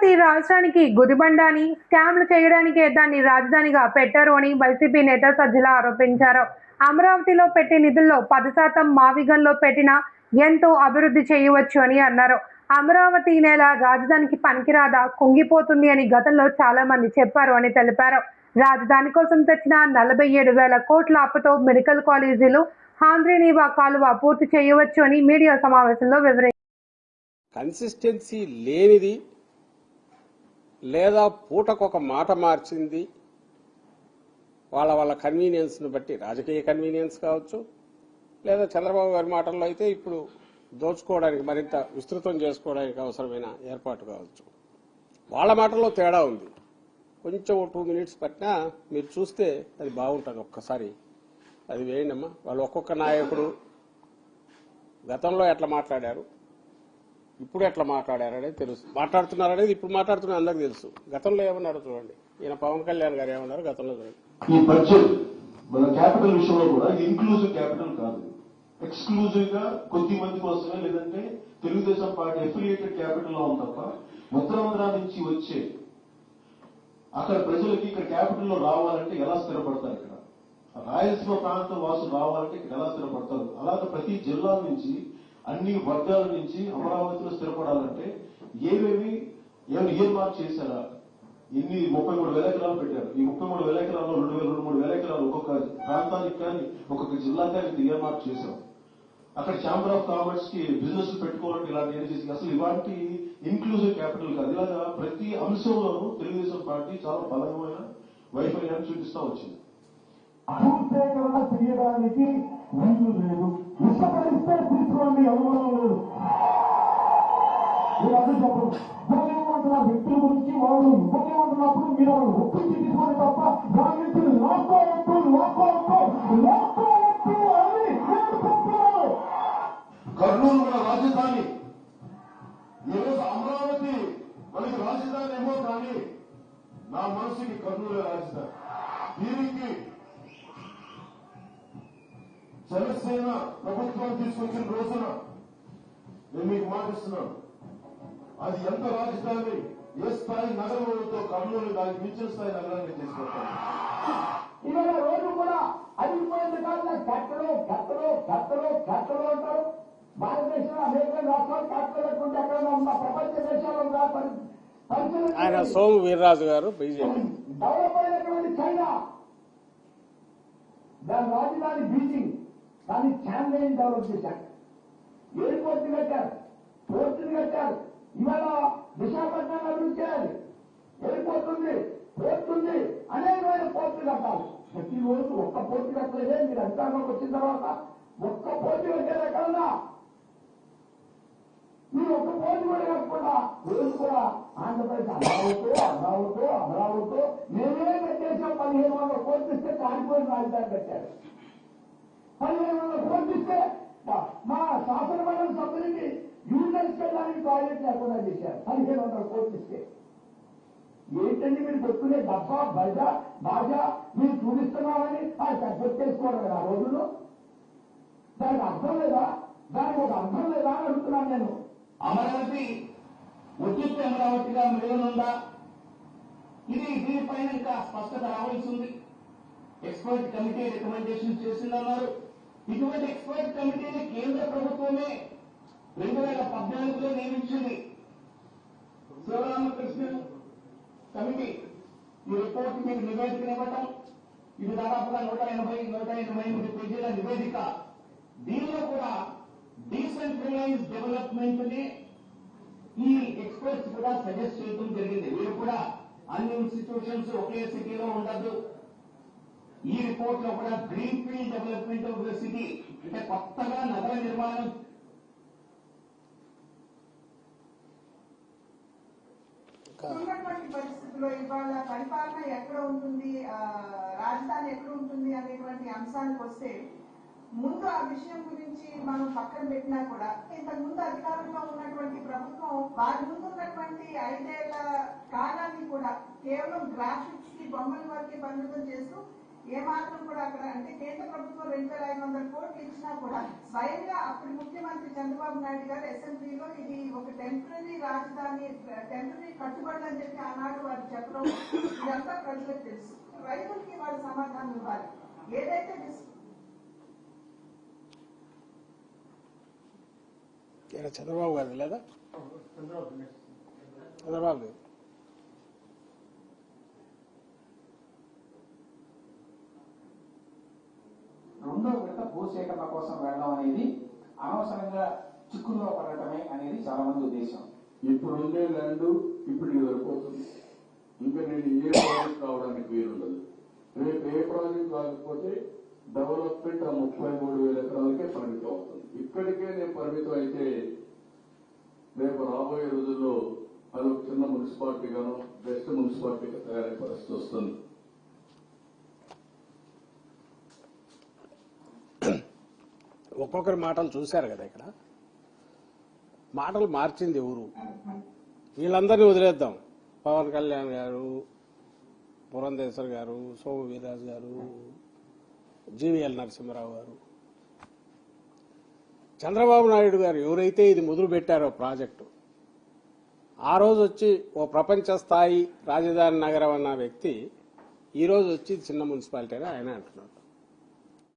అమరావతి రాష్ట్రానికి గుదిబండ అని, స్కామ్లు చేయడానికే దాన్ని రాజధానిగా పెట్టారు అని వైసీపీ నేత సజ్జల ఆరోపించారు. అమరావతిలో పెట్టే నిధుల్లో 10% మావిగంలో పెట్టినా ఎంతో అభివృద్ధి చేయవచ్చు అని అన్నారు. అమరావతి నేల రాజధానికి పనికిరాదా, కుంగిపోతుంది అని గతంలో చాలా మంది చెప్పారు అని తెలిపారు. రాజధాని కోసం తెచ్చిన 47,000 కోట్ల అప్పుతో మెడికల్ కాలేజీలు, హాంద్రీనీవా కాలువ పూర్తి చేయవచ్చు అని మీడియా సమావేశంలో వివరించారు. కన్సిస్టెన్సీ లేనిది లేదా పూటకొక మాట మార్చింది, వాళ్ళ కన్వీనియన్స్ను బట్టి, రాజకీయ కన్వీనియన్స్ కావచ్చు, లేదా చంద్రబాబు గారి మాటల్లో అయితే ఇప్పుడు దోచుకోవడానికి మరింత విస్తృతం చేసుకోవడానికి అవసరమైన ఏర్పాటు కావచ్చు. వాళ్ళ మాటల్లో తేడా ఉంది. కొంచెం 2 మినిట్స్ పట్టినా మీరు చూస్తే అది బాగుంటుంది. ఒక్కసారి అది వేయండమ్మా. వాళ్ళు ఒక్కొక్క నాయకుడు గతంలో ఎట్లా మాట్లాడారు, ఇప్పుడు ఎట్లా మాట్లాడారనేది తెలుసు. మాట్లాడుతున్నారనేది ఇప్పుడు మాట్లాడుతున్నా అందరికి తెలుసు. గతంలో ఏమన్నారు చూడండి. ఈయన పవన్ కళ్యాణ్ గారు ఏమన్నారు గతంలో చూడండి. ఈ బడ్జెట్ మన క్యాపిటల్ విషయంలో కూడా ఇంక్లూజివ్ క్యాపిటల్ కాదు, ఎక్స్క్లూజివ్ గా కొద్ది మంది కోసమే, లేదంటే తెలుగుదేశం పార్టీ అఫిలియేటెడ్ క్యాపిటల్ లో ఉంది తప్ప ఉత్తరాంధ్ర నుంచి వచ్చే అక్కడ ప్రజలకి ఇక్కడ క్యాపిటల్ లో రావాలంటే ఎలా స్థిరపడతారు? ఇక్కడ రాయలసీమ ప్రాంతం వాసులు రావాలంటే ఇక్కడ ఎలా స్థిరపడతారు? అలాగే ప్రతి జిల్లా నుంచి, అన్ని వర్గాల నుంచి అమరావతిలో స్థిరపడాలంటే ఏమేమి ఇయర్ మార్క్ చేశారా? 33,000 ఎకరాలు పెట్టారు. ఈ 33,000 ఎకరాల్లో 2,000-3,000 ఎకరాలు ఒక్కొక్క ప్రాంతానికి కానీ ఒక్కొక్క జిల్లాకి కానీ ఇయర్ మార్క్ చేశాం. అక్కడ ఛాంబర్ ఆఫ్ కామర్స్ కి బిజినెస్ పెట్టుకోవాలంటే ఇలాంటి ఏం చేసి అసలు ఇలాంటి ఇన్క్లూజివ్ క్యాపిటల్ కాదు. ఇలాగా ప్రతి అంశంలోనూ తెలుగుదేశం పార్టీ చాలా బలమైన వైఫల్యాన్ని చూపిస్తా వచ్చింది. భూసేకరణ చేయడానికి వీలు లేదు, ఇష్టపడిస్తే తీసుకోండి, అనుమానం లేదు. మీరు అర్థం చెప్పరు. ఇవ్వలేమంటున్న వ్యక్తుల గురించి వాళ్ళు ఇవ్వలేమంటున్నప్పుడు మీరు ఒప్పించి తీసుకోండి తప్ప దాని నుంచి లాక్కోవద్దు అని నేను చెప్తున్నాను. కర్నూలు మన రాజధాని. ఈరోజు అమరావతి మనకి రాజధాని ఏమో, కానీ నా మనసుకి కర్నూలే రాజధాని. దీనికి జనసేన ప్రభుత్వం తీసుకొచ్చిన రోజున నేను మీకు మాటిస్తున్నాను, అది ఎంత రాజధాని, ఏ స్థాయి నగరంతో కర్నూలు దానికి మించిన స్థాయి నగరాన్ని తీసుకొస్తాను. ఇవాళ రోజు కూడా అడిగిపోయిన కాలంలో కట్టలు అంటారు. భారతదేశంలో అనేక రాష్ట్రాలు కట్టలు లేకుండా ఎక్కడ ఉన్న ప్రపంచ దేశాల్లో ఆయన సోము వీర్రాజు గారు బీజేపీ. డెవలప్ అయినటువంటి చైనా, దాని రాజధాని బీజింగ్, దాన్ని షాంఘై డెవలప్ చేశారు. ఎయిర్పోర్ట్ కట్టారు, పోర్టుని కట్టారు. ఇవాళ విశాఖపట్నం అభివృద్ధి చేయాలి. ఎయిర్పోర్ట్ ఉంది, పోర్ట్ ఉంది, అనేకమైన పోర్టులు కట్టాలి. ప్రతిరోజు ఒక్క పోర్టు కట్టలేదే. మీరు అధికారంలోకి వచ్చిన తర్వాత ఒక్క పోర్టు కట్టారు ఎక్కడన్నా? మీరు ఒక్క పోర్టు కూడా కట్టకుండా రోజు కూడా ఆంధ్రప్రదేశ్ అమరావతితో మేమే కట్టేసాం. 1,500 కోట్లు ఇస్తే కాలిపోయిన రాజధాని కట్టారు. 1,500 కోట్లు ఇస్తే మా శాసన మండలి సభ్యులకి యూనియన్స్ వెళ్ళడానికి టాయిలెట్ లేకుండా చేశారు. 1,500 కోట్లు ఇస్తే ఏంటండి మీరు పెట్టుకునే డబ్బా బాజా మీరు చూపిస్తున్నామని పెట్టేసుకోవడం కదా ఆ రోజుల్లో? దానికి అర్థం లేదా? దానికి ఒక అర్థం లేదా అని అడుగుతున్నాను నేను. అమరావతి ఉచిత అమరావతిగా మిగలనుందా? దీనిపైన ఇంకా స్పష్టత రావాల్సి ఉంది. ఎక్స్పర్ట్ కమిటీ రికమెండేషన్ చేసిందన్నారు. ఇటువంటి ఎక్స్పర్ట్ కమిటీని కేంద్ర ప్రభుత్వమే 2014లో నియమించింది. శివరామకృష్ణ కమిటీ ఈ రిపోర్ట్ మీకు నివేదికనివ్వటం, ఇది దాదాపుగా 180-188 పేజీల నివేదిక. దీనిలో కూడా డీసెంట్రలైజ్ డెవలప్మెంట్ ని ఈ ఎక్స్పర్ట్స్ కూడా సజెస్ట్ చేయడం జరిగింది. వీరు కూడా అన్ని ఇన్స్టిట్యూషన్స్ ఒకే సిటీలో ఉండద్దు. ఈ రిపోర్ట్ లో కూడా green field development of the city, అంటే కొత్తగా నగర నిర్మాణం ఉన్నటువంటి పరిస్థితుల్లో ఇవాళ పరిపాలన ఎక్కడ ఉంటుంది, రాజధాని ఎక్కడ ఉంటుంది అనేటువంటి అంశానికి వస్తే ముందు ఆ విషయం గురించి మనం పక్కన పెట్టినా కూడా ఇంతకు ముందు అధికారంలో ఉన్నటువంటి ప్రభుత్వం వారి ముందు ఉన్నటువంటి 5 ఏళ్ల కాలాన్ని కూడా కేవలం గ్రాఫిక్స్ కి బొమ్మల వరకే పరిమితం చేస్తూ ఏమాత్రం కూడా అక్కడ అంటే కేంద్ర ప్రభుత్వం 2,500 కోట్లు ఇచ్చినా చేసినా కూడా స్వయంగా అప్పుడు ముఖ్యమంత్రి చంద్రబాబు నాయుడు గారు అసెంబ్లీలో ఇది ఒక టెంపరీ రాజధాని, టెంపరీ కట్టుబడులు అని చెప్పి ఆనాడు వారు చెప్పడం ఇదంతా ప్రజలకు తెలుసు. రైతులకి వాళ్ళు సమాధానం ఇవ్వాలి. ఏదైతే చంద్రబాబు గారు లేదా చంద్రబాబు రెండో విడత భూసేకరణ కోసం వెళ్ళడం అనేది అనవసరంగా చిక్కుల్లో పడటమే అనేది చాలా మంది ఉద్దేశం. ఇప్పుడు ఉండే ల్యాండ్ ఇప్పుడు సరిపోతుంది. ఇంకా నేను ఏ ప్రాజెక్ట్ రావడానికి వీలుండదు. రేపు ఏ ప్రాజెక్ట్ రాకపోతే డెవలప్మెంట్ ఆ 33,000 ఎకరాలకే పరిమితం అవుతుంది. ఇక్కడికే నేను పరిమితం అయితే రేపు రాబోయే రోజుల్లో అది ఒక చిన్న మున్సిపాలిటీగాను బెస్ట్ మున్సిపాలిటీగా తయారయ్యే పరిస్థితి వస్తుంది. ఒక్కొక్కరి మాటలు చూశారు కదా, ఇక్కడ మాటలు మార్చింది ఎవరు? వీళ్ళందరినీ వదిలేద్దాం. పవన్ కళ్యాణ్ గారు, పురంధేశ్వర్ గారు, సోము వీర్రాజు గారు, జీవీఎల్ నరసింహారావు గారు, చంద్రబాబు నాయుడు గారు ఎవరైతే ఇది మొదలు పెట్టారో ప్రాజెక్టు, ఆ రోజు వచ్చి ఓ ప్రపంచ స్థాయి రాజధాని నగరం అన్న వ్యక్తి ఈ రోజు వచ్చి చిన్న మున్సిపాలిటీ అని ఆయన అంటున్నారు.